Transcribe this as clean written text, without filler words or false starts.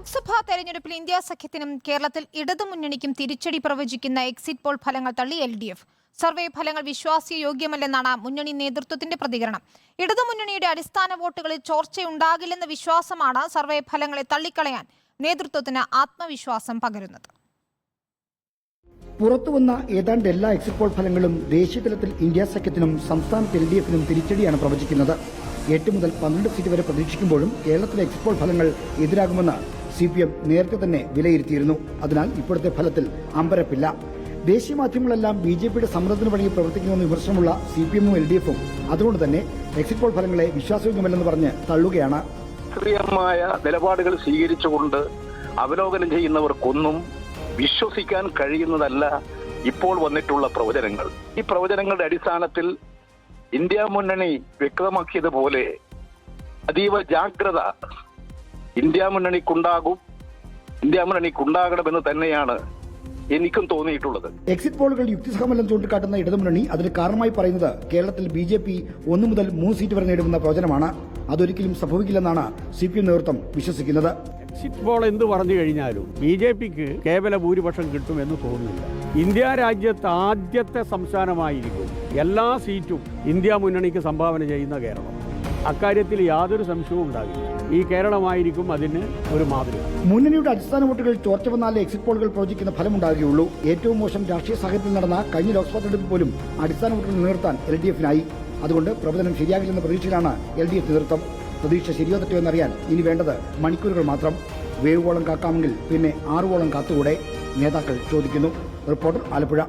ലോക്സഭാ തെരഞ്ഞെടുപ്പിൽ ഇന്ത്യ സഖ്യത്തിനും കേരളത്തിൽ ഇടതുമുന്നണിക്കും തിരിച്ചടി പ്രവചിക്കുന്ന എക്സിറ്റ് പോൾ ഫലങ്ങൾ തള്ളി LDF. സർവേ ഫലങ്ങൾ വിശ്വാസയോഗ്യമല്ലെന്നാണ് മുന്നണി നേതൃത്വത്തിന്റെ പ്രതികരണം. ഇടതുമുന്നണിയുടെ അടിസ്ഥാന വോട്ടുകളിൽ ചോർച്ചയുണ്ടാകില്ലെന്ന വിശ്വാസമാണ് സർവേ ഫലങ്ങളെ തള്ളിക്കളയാൻ നേതൃത്വത്തിന് ആത്മവിശ്വാസം പകരുന്നത്. പുറത്തുവന്ന ഏതാണ്ട് എല്ലാ എക്സിറ്റ് പോൾ ഫലങ്ങളും ദേശീയ തലത്തിൽ ഇന്ത്യ സഖ്യത്തിനും സംസ്ഥാനത്ത് LDFനും തിരിച്ചടിയാണ് പ്രവചിക്കുന്നത്. 8 മുതൽ 12 സീറ്റ് വരെ പ്രതീക്ഷിക്കുമ്പോഴും കേരളത്തിലെ എക്സിറ്റ് പോൾ ഫലങ്ങൾ എതിരാകുമെന്ന് CPM നേരത്തെ തന്നെ വിലയിരുത്തിയിരുന്നു. അതിനാൽ ഇപ്പോഴത്തെ ഫലത്തിൽ അമ്പരപ്പില്ല. ദേശീയ മാധ്യമങ്ങളെല്ലാം BJPയുടെ സമ്മർദ്ദത്തിന് വഴി പ്രവർത്തിക്കുമെന്ന് വിമർശനമുള്ള CPMഉം LDFും അതുകൊണ്ട് തന്നെ എക്സിറ്റ് പോൾ ഫലങ്ങളെ വിശ്വാസയോഗ്യമല്ലെന്ന് പറഞ്ഞ് തള്ളുകയാണ്. ശാസ്ത്രീയമായ നിലപാടുകൾ സ്വീകരിച്ചുകൊണ്ട് അവലോകനം ചെയ്യുന്നവർക്കൊന്നും വിശ്വസിക്കാൻ കഴിയുന്നതല്ല ഇപ്പോൾ വന്നിട്ടുള്ള പ്രവചനങ്ങൾ. ഈ പ്രവചനങ്ങളുടെ അടിസ്ഥാനത്തിൽ ഇന്ത്യ മുന്നണി വ്യക്തമാക്കിയതുപോലെ അതീവ ജാഗ്രത ഇന്ത്യ മുന്നണിക്കുണ്ടാകണമെന്ന് തന്നെയാണ് എനിക്കും തോന്നിയിട്ടുള്ളത്. എക്സിറ്റ് പോളുകൾ യുക്തിസഹമല്ലെന്ന് ചൂണ്ടിക്കാട്ടുന്ന ഇടതുമുന്നണി അതിന് കാരണമായി പറയുന്നത് കേരളത്തിൽ BJP 1 മുതൽ 3 സീറ്റ് വരെ നേടുമെന്ന പ്രവചനമാണ്. അതൊരിക്കലും സംഭവിക്കില്ലെന്നാണ് CPM നേതൃത്വം വിശ്വസിക്കുന്നത്. എക്സിറ്റ് പോൾ എന്ത് പറഞ്ഞു കഴിഞ്ഞാലും BJPക്ക് കേവല ഭൂരിപക്ഷം കിട്ടുമെന്ന് തോന്നുന്നില്ല. ഇന്ത്യ രാജ്യത്ത് ആദ്യത്തെ സംസ്ഥാനമായിരിക്കും എല്ലാ സീറ്റും ഇന്ത്യ മുന്നണിക്ക് സംഭാവന ചെയ്യുന്ന കേരളം. അക്കാര്യത്തിൽ യാതൊരു സംശയവും ഉണ്ടാകില്ല. ഈ കേരളമായിരിക്കും അതിന് ഒരു മാതൃക. മുന്നണിയുടെ അടിസ്ഥാന വോട്ടുകൾ ചോർച്ച വന്നാലേ എക്സിറ്റ് പോളുകൾ പ്രവചിക്കുന്ന ഫലമുണ്ടാകുകയുള്ളൂ. ഏറ്റവും മോശം രാഷ്ട്രീയ സാഹചര്യത്തിൽ നടന്ന കഴിഞ്ഞ ലോക്സഭാ തെരഞ്ഞെടുപ്പ് പോലും അടിസ്ഥാന വോട്ടുകൾ നിലനിർത്താൻ LDFനായി. അതുകൊണ്ട് പ്രവചനം ശരിയാകില്ലെന്ന പ്രതീക്ഷയിലാണ് LDF നേതൃത്വം. പ്രതീക്ഷ ശരിയോ തെറ്റോ എന്നറിയാൻ ഇനി വേണ്ടത് മണിക്കൂറുകൾ മാത്രം. വേവുവോളം കാക്കാമെങ്കിൽ പിന്നെ 6 വോളം കാത്തുകൂടെ? നേതാക്കൾ ചോദിക്കുന്നു. റിപ്പോർട്ടർ ആലപ്പുഴ.